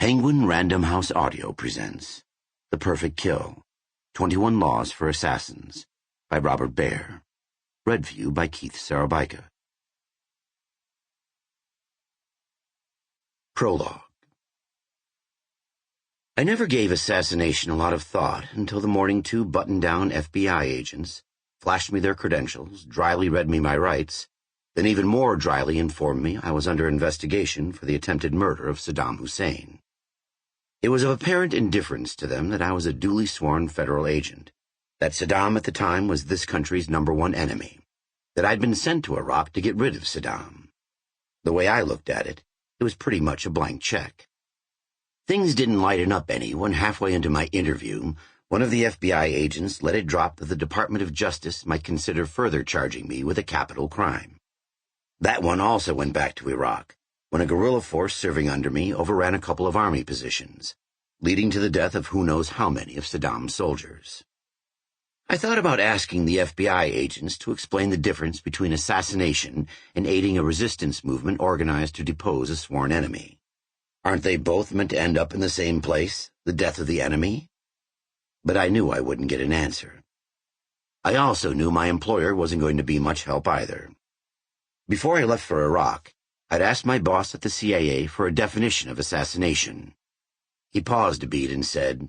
Penguin Random House Audio presents The Perfect Kill, 21 Laws for Assassins, by Robert Baer. Read for you by Keith Szarabajka. Prologue. I never gave assassination a lot of thought until the morning two buttoned-down FBI agents flashed me their credentials, dryly read me my rights, then even more dryly informed me I was under investigation for the attempted murder of Saddam Hussein. It was of apparent indifference to them that I was a duly sworn federal agent, that Saddam at the time was this country's #1 enemy, that I'd been sent to Iraq to get rid of Saddam. The way I looked at it, it was pretty much a blank check. Things didn't lighten up any when halfway into my interview, one of the FBI agents let it drop that the Department of Justice might consider further charging me with a capital crime. That one also went back to Iraq, when a guerrilla force serving under me overran a couple of army positions, leading to the death of who knows how many of Saddam's soldiers. I thought about asking the FBI agents to explain the difference between assassination and aiding a resistance movement organized to depose a sworn enemy. Aren't they both meant to end up in the same place, the death of the enemy? But I knew I wouldn't get an answer. I also knew my employer wasn't going to be much help either. Before I left for Iraq, I'd asked my boss at the CIA for a definition of assassination. He paused a beat and said,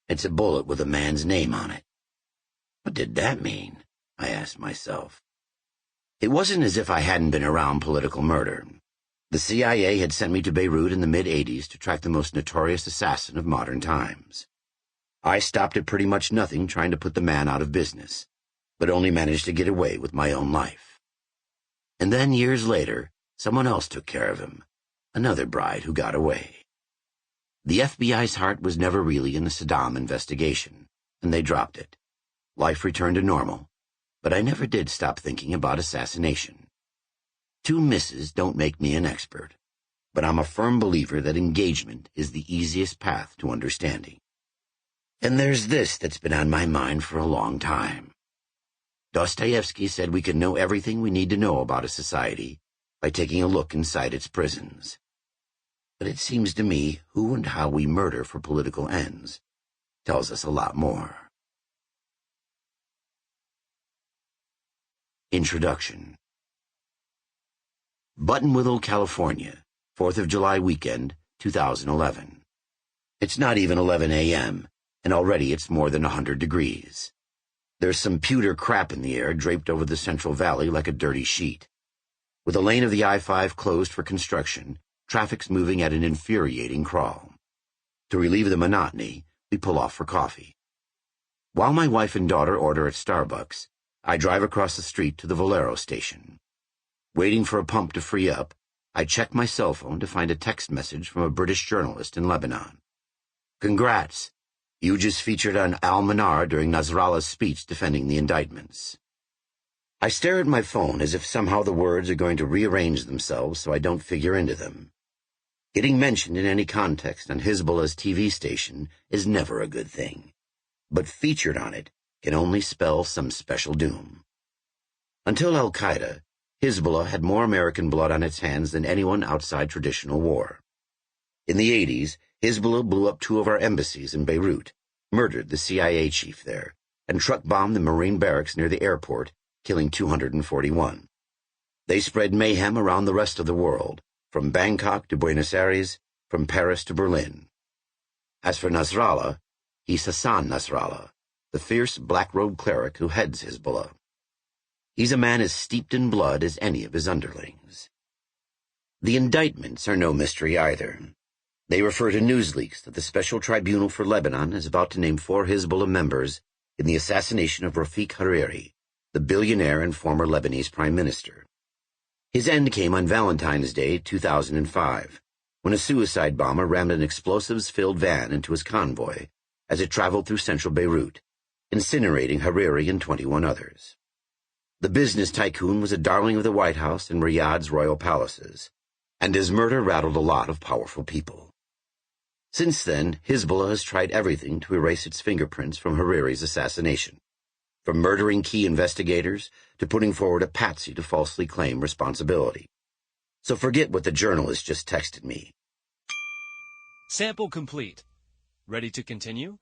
"It's a bullet with a man's name on it." What did that mean? I asked myself. It wasn't as if I hadn't been around political murder. The CIA had sent me to Beirut in the mid-'80s to track the most notorious assassin of modern times. I stopped at pretty much nothing trying to put the man out of business, but only managed to get away with my own life. And then, years later, someone else took care of him, another bride who got away. The FBI's heart was never really in the Saddam investigation, and they dropped it. Life returned to normal, but I never did stop thinking about assassination. 2 misses don't make me an expert, but I'm a firm believer that engagement is the easiest path to understanding. And there's this that's been on my mind for a long time. Dostoevsky said we can know everything we need to know about a society by taking a look inside its prisons. But it seems to me who and how we murder for political ends tells us a lot more. Introduction. Buttonwillow, California, 4th of July weekend, 2011. It's not even 11 a.m., and already it's more than 100 degrees. There's some pewter crap in the air draped over the Central Valley like a dirty sheet. With a lane of the I-5 closed for construction, traffic's moving at an infuriating crawl. To relieve the monotony, we pull off for coffee. While my wife and daughter order at Starbucks, I drive across the street to the Valero station. Waiting for a pump to free up, I check my cell phone to find a text message from a British journalist in Lebanon. "Congrats. You just featured on Al-Manar during Nasrallah's speech defending the indictments." I stare at my phone as if somehow the words are going to rearrange themselves so I don't figure into them. Getting mentioned in any context on Hezbollah's TV station is never a good thing, but featured on it can only spell some special doom. Until Al-Qaeda, Hezbollah had more American blood on its hands than anyone outside traditional war. In the 80s, Hezbollah blew up 2 of our embassies in Beirut, murdered the CIA chief there, and truck-bombed the Marine barracks near the airport, killing 241. They spread mayhem around the rest of the world, from Bangkok to Buenos Aires, from Paris to Berlin. As for Nasrallah, he's Hassan Nasrallah, the fierce black-robed cleric who heads Hezbollah. He's a man as steeped in blood as any of his underlings. The indictments are no mystery either. They refer to news leaks that the Special Tribunal for Lebanon is about to name 4 Hezbollah members in the assassination of Rafik Hariri, the billionaire and former Lebanese prime minister. His end came on Valentine's Day, 2005, when a suicide bomber rammed an explosives-filled van into his convoy as it traveled through central Beirut, incinerating Hariri and 21 others. The business tycoon was a darling of the White House and Riyadh's royal palaces, and his murder rattled a lot of powerful people. Since then, Hezbollah has tried everything to erase its fingerprints from Hariri's assassination, from murdering key investigators to putting forward a patsy to falsely claim responsibility. So forget what the journalist just texted me. Sample complete. Ready to continue?